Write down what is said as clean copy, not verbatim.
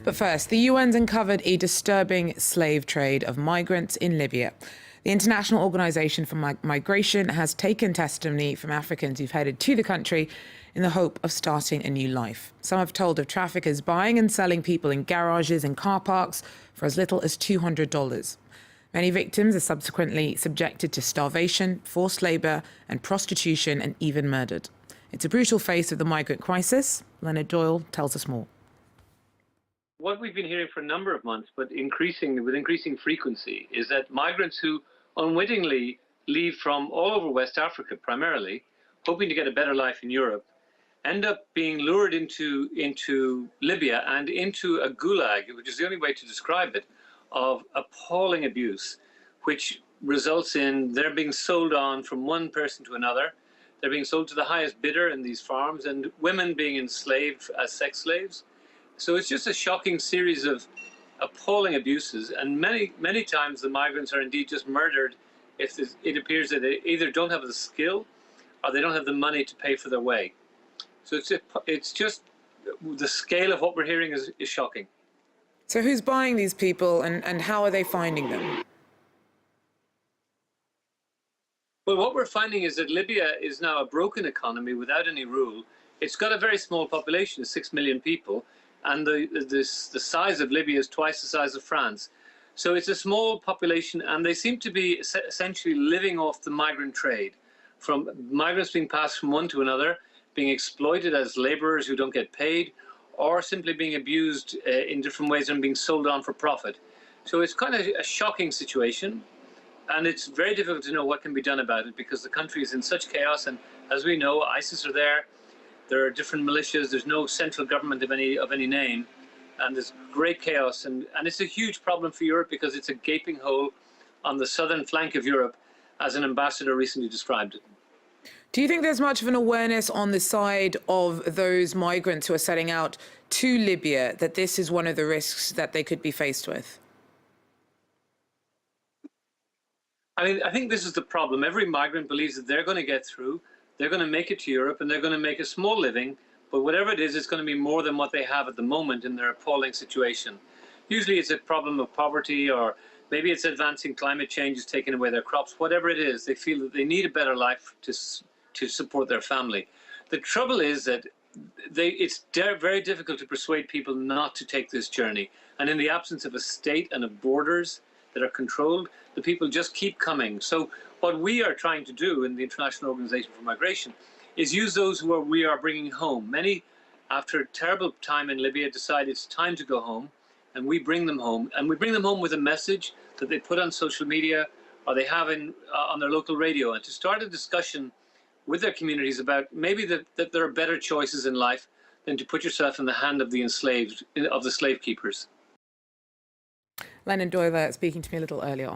But first, the UN's uncovered a disturbing slave trade of migrants in Libya. The International Organization for Migration has taken testimony from Africans who've headed to the country in the hope of starting a new life. Some have told of traffickers buying and selling people in garages and car parks for as little as $200. Many victims are subsequently subjected to starvation, forced labour and prostitution, and even murdered. It's a brutal face of the migrant crisis. Leonard Doyle tells us more. What we've been hearing for a number of months, but with increasing frequency, is that migrants who unwittingly leave from all over West Africa primarily, hoping to get a better life in Europe, end up being lured into Libya and into a gulag, which is the only way to describe it, of appalling abuse, which results in their being sold on from one person to another. They're being sold to the highest bidder in these farms, and women being enslaved as sex slaves. So it's just a shocking series of appalling abuses, and many times the migrants are indeed just murdered if it appears that they either don't have the skill or they don't have the money to pay for their way. So it's just the scale of what we're hearing is shocking. So who's buying these people, and how are they finding them? Well, what we're finding is that Libya is now a broken economy without any rule. It's got a very small population, 6 million people, and the size of Libya is twice the size of France. So it's a small population, and they seem to be essentially living off the migrant trade, from migrants being passed from one to another, being exploited as laborers who don't get paid, or simply being abused in different ways and being sold on for profit. So it's kind of a shocking situation, and it's very difficult to know what can be done about it because the country is in such chaos, and as we know, ISIS are there. There are different militias. There's no central government of any name, and there's great chaos. And it's a huge problem for Europe because it's a gaping hole on the southern flank of Europe, as an ambassador recently described it. Do you think there's much of an awareness on the side of those migrants who are setting out to Libya that this is one of the risks that they could be faced with? I mean, I think this is the problem. Every migrant believes that they're going to get through. They're going to make it to Europe, and they're going to make a small living, but whatever it is, it's going to be more than what they have at the moment in their appalling situation. Usually it's a problem of poverty, or maybe it's advancing climate change is taking away their crops. Whatever it is, they feel that they need a better life to support their family. The trouble is that it's very difficult to persuade people not to take this journey. And in the absence of a state and of borders that are controlled, the people just keep coming. So what we are trying to do in the International Organization for Migration is use those who we are bringing home. Many, after a terrible time in Libya, decide it's time to go home, and we bring them home. And we bring them home with a message that they put on social media or they have on their local radio, and to start a discussion with their communities about maybe that there are better choices in life than to put yourself in the hand of the enslaved, of the slave keepers. Leonard Doyle speaking to me a little earlier on.